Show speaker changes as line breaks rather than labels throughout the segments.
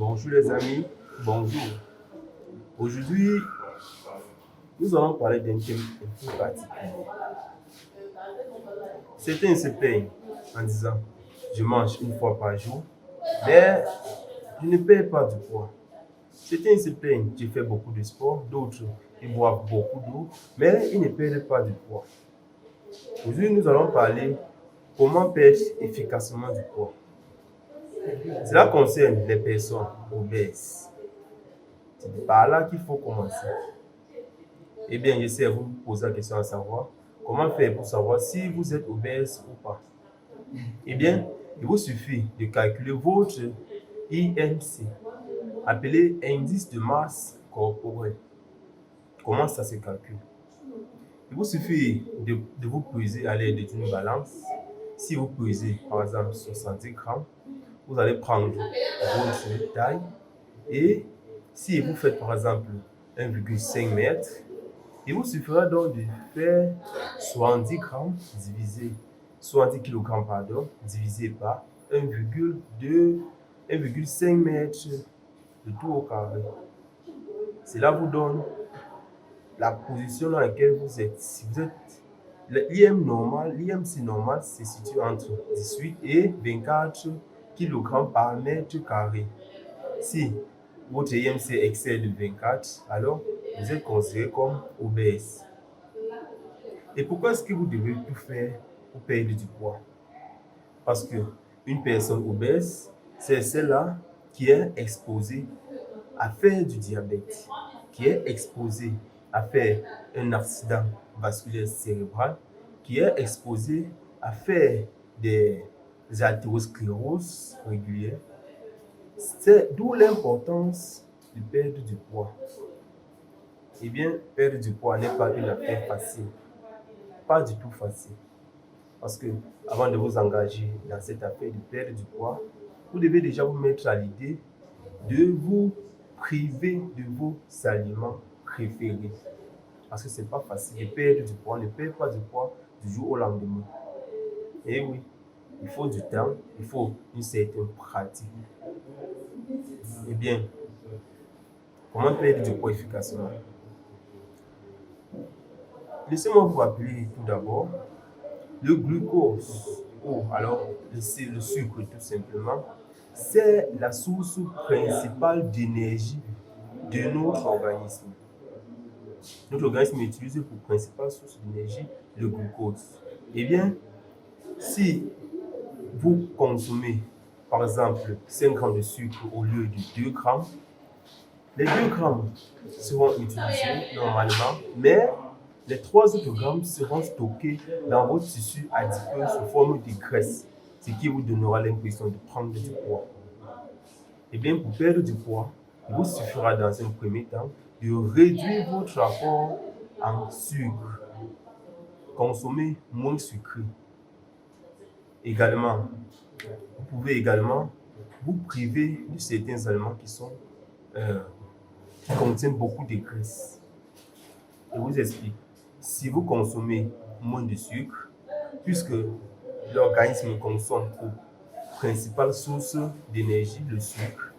Bonjour les amis, bonjour. Aujourd'hui, nous allons parler d'un thème un peu particulier. Certains se plaignent en disant, je mange une fois par jour, mais je ne perds pas de poids. Certains se plaignent, je fais beaucoup de sport, d'autres, ils boivent beaucoup d'eau, mais ils ne perdent pas de poids. Aujourd'hui, nous allons parler comment perdre efficacement du poids. Cela concerne les personnes obèses. C'est par là qu'il faut commencer. Eh bien, j'essaie de vous poser la question à savoir comment faire pour savoir si vous êtes obèse ou pas. Eh bien, il vous suffit de calculer votre IMC, appelé indice de masse corporelle. Comment ça se calcule? Il vous suffit de vous peser à l'aide d'une balance. Si vous pesez par exemple 70 grammes, vous allez prendre votre taille et si vous faites par exemple 1,5 mètre, il vous suffira donc de faire 70 grammes divisé 70 kg pardon, divisé par 1,2, 1,5 mètres de tout au carré. Cela vous donne la position dans laquelle vous êtes. Si vous êtes l'IMC normal se situe entre 18 et 24 kg par mètre carré. Si votre IMC excède 24, alors vous êtes considéré comme obèse. Et pourquoi est-ce que vous devez tout faire pour perdre du poids? Parce qu'une personne obèse, c'est celle-là qui est exposée à faire du diabète, qui est exposée à faire un accident vasculaire cérébral, qui est exposée à faire des artéroscléroses régulières. C'est d'où l'importance de perdre du poids. Eh bien, perdre du poids n'est pas une affaire facile. Pas du tout facile. Parce que avant de vous engager dans cette affaire de perdre du poids, vous devez déjà vous mettre à l'idée de vous priver de vos aliments préférés. Parce que ce n'est pas facile de perdre du poids. On ne perd pas du poids du jour au lendemain. Et oui, il faut du temps, il faut une certaine pratique. Eh bien, comment perdre du poids efficacement? Laissez-moi vous rappeler tout d'abord le glucose, ou alors le sucre tout simplement, c'est la source principale d'énergie de notre organisme. Notre organisme utilise pour principale source d'énergie le glucose. Eh bien, si vous consommez par exemple 5 grammes de sucre au lieu de 2 grammes, les 2 grammes seront utilisés normalement, mais les 3 autres grammes seront stockés dans votre tissu adipeux sous forme de graisse, ce qui vous donnera l'impression de prendre du poids. Et bien, pour perdre du poids, il vous suffira dans un premier temps de réduire votre apport en sucre. Consommer moins sucré. Également, vous pouvez également vous priver de certains aliments qui contiennent beaucoup de graisse. Je vous explique. Si vous consommez moins de sucre, puisque l'organisme consomme pour principale source d'énergie le sucre,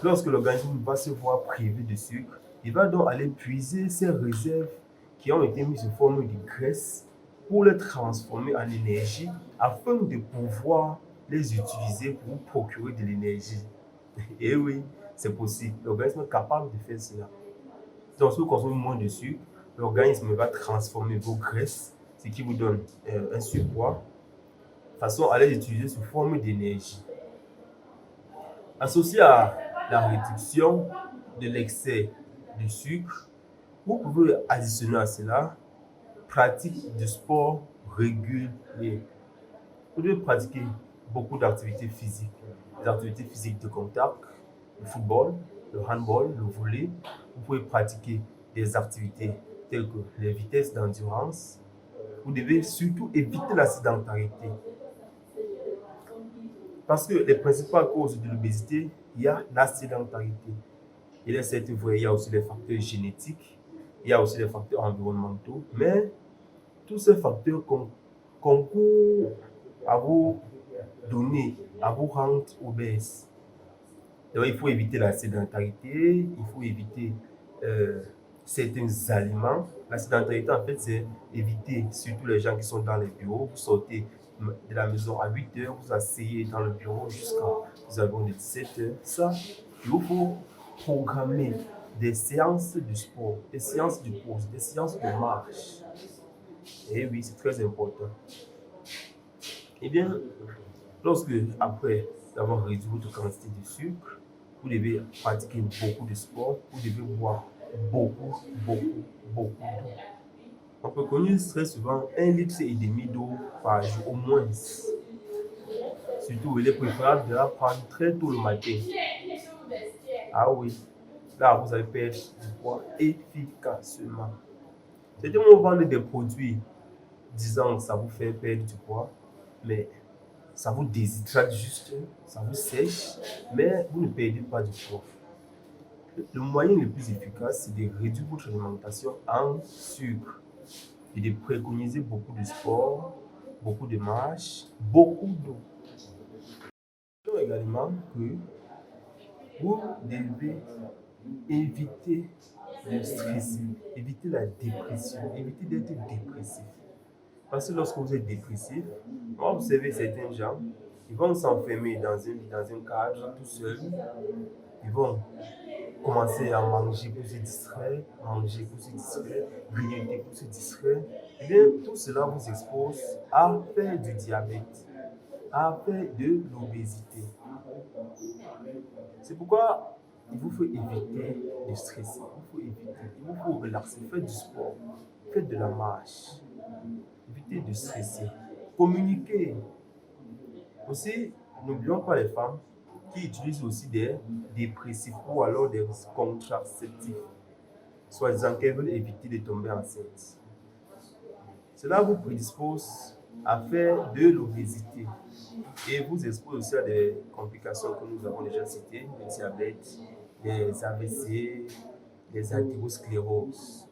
lorsque l'organisme va se voir privé de sucre, il va donc aller puiser ses réserves qui ont été mises sous forme de graisse pour les transformer en énergie afin de pouvoir les utiliser pour vous procurer de l'énergie. Et oui, c'est possible. L'organisme est capable de faire cela. Donc, si vous consommez moins de sucre, l'organisme va transformer vos graisses, ce qui vous donne un surpoids, de façon à les utiliser sous forme d'énergie. Associé à la réduction de l'excès de sucre, vous pouvez additionner à cela pratique de sport régulier. Vous devez pratiquer beaucoup d'activités physiques, des activités physiques de contact, le football, le handball, le volley. Vous pouvez pratiquer des activités telles que les vitesses d'endurance. Vous devez surtout éviter la sédentarité. Parce que les principales causes de l'obésité, il y a la sédentarité. Il est certes vrai, il y a aussi les facteurs génétiques, il y a aussi les facteurs environnementaux, mais tous ces facteurs concourent à vous donner, à vous rendre obèse. Donc, il faut éviter la sédentarité, il faut éviter certains aliments. La sédentarité, en fait, c'est éviter, surtout les gens qui sont dans les bureaux, vous sortez de la maison à 8 heures, vous asseyez dans le bureau jusqu'à vous avez 17 heures. Ça, il vous faut programmer des séances de sport, des séances de course, des séances de marche. Et oui, c'est très important. Eh bien, lorsque, après avoir réduit votre quantité de sucre, vous devez pratiquer beaucoup de sport, vous devez boire beaucoup, beaucoup, beaucoup d'eau. On peut connaître très souvent 1,5 litre d'eau par jour au moins. Surtout, il est préférable de la prendre très tôt le matin. Ah oui, là, vous allez perdre du poids efficacement. C'était mon vendre des produits disant que ça vous fait perdre du poids, mais ça vous déshydrate juste, ça vous sèche, mais vous ne perdez pas du poids. Le moyen le plus efficace, c'est de réduire votre alimentation en sucre et de préconiser beaucoup de sport, beaucoup de marche, beaucoup d'eau. Également que vous devez éviter de stresser, éviter la dépression, éviter d'être dépressif. Parce que lorsque vous êtes dépressif, moi, vous savez, certains gens, ils vont s'enfermer dans un cadre tout seul. Ils vont commencer à manger pour se distraire, manger pour se distraire, grignoter pour se distraire. Eh bien, tout cela vous expose à faire du diabète, à faire de l'obésité. C'est pourquoi il vous faut éviter de stresser, il vous faut relaxer, faites du sport, faites de la marche, évitez de stresser, communiquez. Aussi, n'oublions pas les femmes qui utilisent aussi des dépressifs ou alors des contraceptifs, soi-disant qu'elles veulent éviter de tomber enceinte. Cela vous prédispose à faire de l'obésité et vous expose aussi à des complications que nous avons déjà citées, le diabète, les AVC, les artéroscléroses.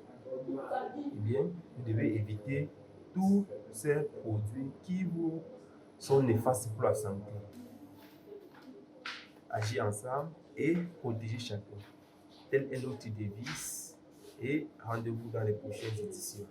Eh bien, vous devez éviter tous ces produits qui vous sont néfastes pour la santé. Agir ensemble et protéger chacun. Tel est notre devise et rendez-vous dans les prochaines éditions.